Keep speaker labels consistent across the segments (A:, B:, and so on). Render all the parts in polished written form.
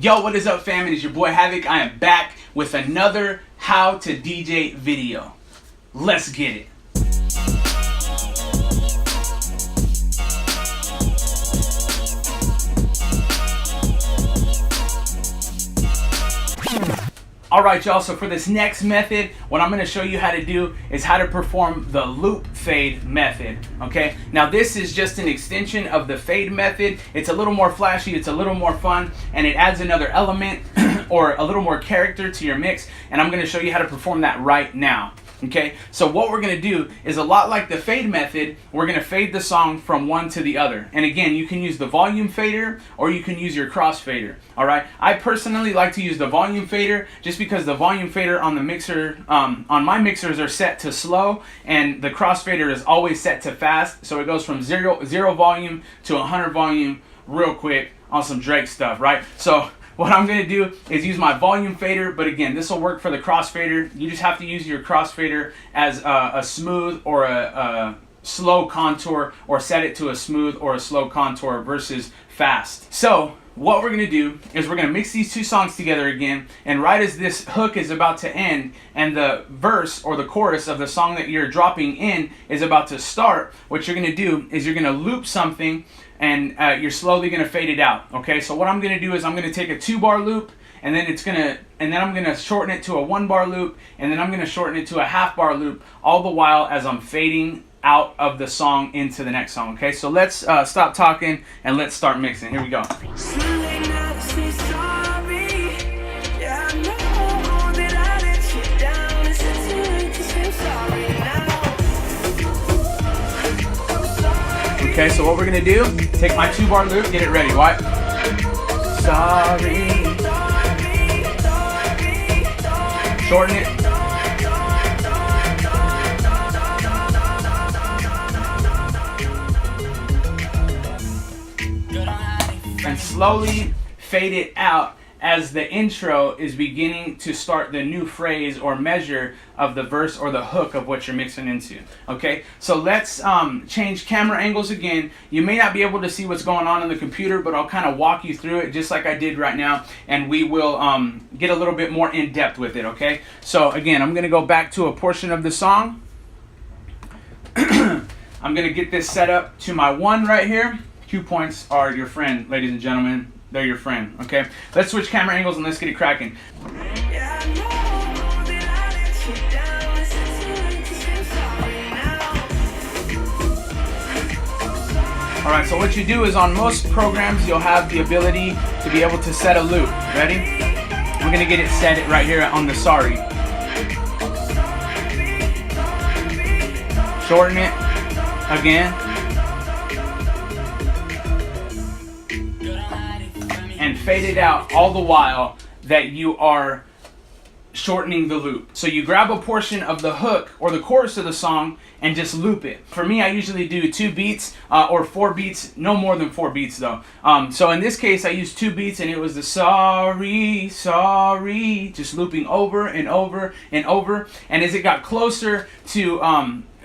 A: Yo, what is up, fam? It is your boy Havik. I am back with another How to DJ video. Let's get it. Alright, y'all, so for this next method, what I'm going to show you how to do is how to perform the loop fade method, okay? Now this is just an extension of the fade method. It's a little more flashy, it's a little more fun, and it adds another element or a little more character to your mix, and I'm going to show you how to perform that right now. Okay, so what we're going to do is a lot like the fade method. We're going to fade the song from one to the other. And again, you can use the volume fader or you can use your cross fader. Alright, I personally like to use the volume fader just because the volume fader on the mixer, on my mixers are set to slow, and the cross fader is always set to fast. So it goes from zero volume to 100 volume real quick on some Drake stuff, right? So what I'm going to do is use my volume fader, but again, this will work for the crossfader. You just have to use your crossfader as a smooth or a slow contour, or set it to a smooth or a slow contour versus fast. So what we're going to do is we're going to mix these two songs together again, and right as this hook is about to end and the verse or the chorus of the song that you're dropping in is about to start, what you're going to do is you're going to loop something, and you're slowly going to fade it out. Okay, so what I'm going to do is I'm going to take a 2-bar loop, and then I'm going to shorten it to a 1-bar loop, and then I'm going to shorten it to a 1/2-bar loop, all the while as I'm fading out of the song into the next song. Okay, so let's stop talking and let's start mixing. Here we go. Okay, so what we're gonna do, take my 2-bar loop, get it ready, what? Sorry. Shorten it. And slowly fade it out as the intro is beginning to start the new phrase or measure of the verse or the hook of what you're mixing into. Okay, so let's change camera angles again. You may not be able to see what's going on the computer, but I'll kind of walk you through it just like I did right now, and we will get a little bit more in depth with it. Okay, so again, I'm going to go back to a portion of the song. I'm going to get this set up to my 1 right here. 2 points are your friend, ladies and gentlemen. They're your friend, okay? Let's switch camera angles and let's get it cracking. Alright, so what you do is on most programs, you'll have the ability to be able to set a loop. Ready? We're going to get it set right here on the sorry. Shorten it again. And fade it out all the while that you are shortening the loop. So you grab a portion of the hook or the chorus of the song and just loop it. For me, I usually do 2 beats or 4 beats, no more than 4 beats though. So in this case, I used 2 beats, and it was the sorry, sorry, just looping over and over and over. And as it got closer to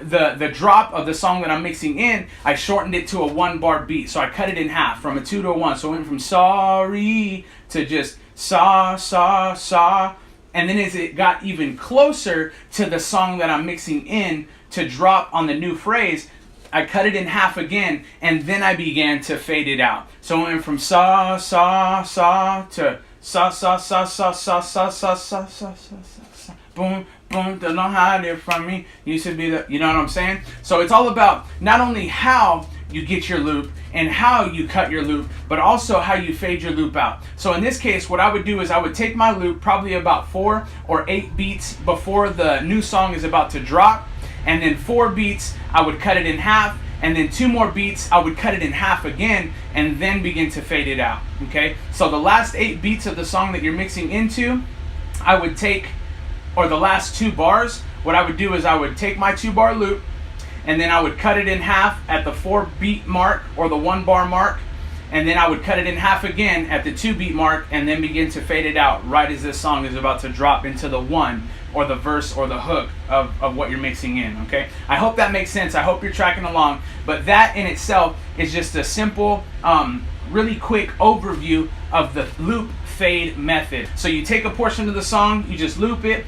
A: the drop of the song that I'm mixing in, I shortened it to a 1-bar beat. So I cut it in half from a 2 to a 1. So it went from sorry to just saw, saw, saw. And then as it got even closer to the song that I'm mixing in to drop on the new phrase, I cut it in half again, and then I began to fade it out. So it went from saw, saw, saw to saw, saw, saw, saw, saw, saw, saw, saw, saw, saw, boom, boom, don't hide it from me. Used to be the, you know what I'm saying? So it's all about not only how you get your loop and how you cut your loop, but also how you fade your loop out. So in this case, what I would do is I would take my loop probably about 4 or 8 beats before the new song is about to drop, and then 4 beats I would cut it in half, and then 2 more beats I would cut it in half again, and then begin to fade it out. Okay, so the last 8 beats of the song that you're mixing into, I would take, or the last 2 bars, what I would do is I would take my 2-bar loop, and then I would cut it in half at the 4-beat mark or the 1-bar mark, and then I would cut it in half again at the 2-beat mark, and then begin to fade it out right as this song is about to drop into the 1 or the verse or the hook of what you're mixing in. Okay, I hope that makes sense. I hope you're tracking along. But that in itself is just a simple really quick overview of the loop fade method. So you take a portion of the song, you just loop it,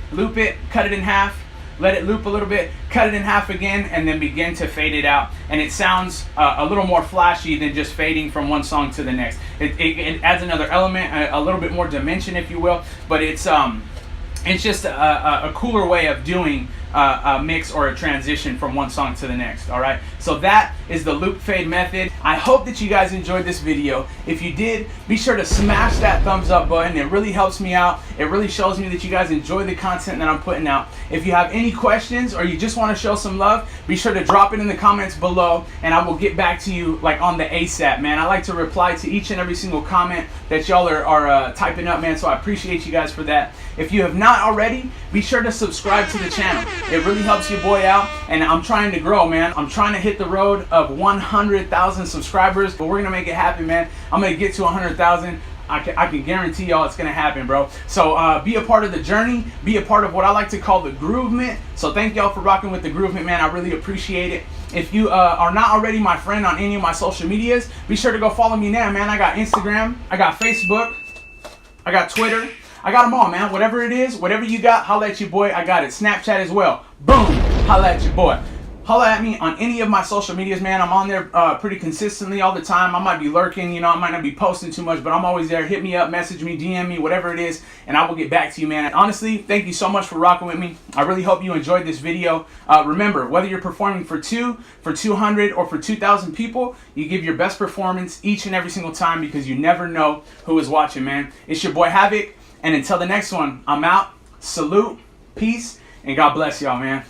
A: cut it in half, let it loop a little bit, cut it in half again, and then begin to fade it out. And it sounds a little more flashy than just fading from one song to the next. It adds another element, a little bit more dimension, if you will. But it's just a cooler way of doing a mix or a transition from one song to the next. All right, so that is the loop fade method. I hope that you guys enjoyed this video. If you did, be sure to smash that thumbs up button. It really helps me out. It really shows me that you guys enjoy the content that I'm putting out. If you have any questions or you just want to show some love, be sure to drop it in the comments below, and I will get back to you like on the ASAP, man. I like to reply to each and every single comment that y'all are typing up, man, so I appreciate you guys for that. If you have not already, be sure to subscribe to the channel. It really helps your boy out, and I'm trying to grow, man. I'm trying to hit the road of 100,000 subscribers, but we're gonna make it happen, man. I'm gonna get to 100,000. I can guarantee y'all it's gonna happen, bro. So be a part of the journey, be a part of what I like to call the Groovement. So thank y'all for rocking with the Groovement, man. I really appreciate it. If you are not already my friend on any of my social medias, be sure to go follow me now, man. I got Instagram, I got Facebook, I got Twitter. I got them all, man. Whatever it is, whatever you got, holla at your boy. I got it. Snapchat as well. Boom. Holla at your boy. Holla at me on any of my social medias, man. I'm on there pretty consistently all the time. I might be lurking, you know, I might not be posting too much, but I'm always there. Hit me up, message me, DM me, whatever it is, and I will get back to you, man. And honestly, thank you so much for rocking with me. I really hope you enjoyed this video. Remember, whether you're performing for 2, for 200, or for 2,000 people, you give your best performance each and every single time, because you never know who is watching, man. It's your boy Havik. And until the next one, I'm out. Salute, peace, and God bless y'all, man.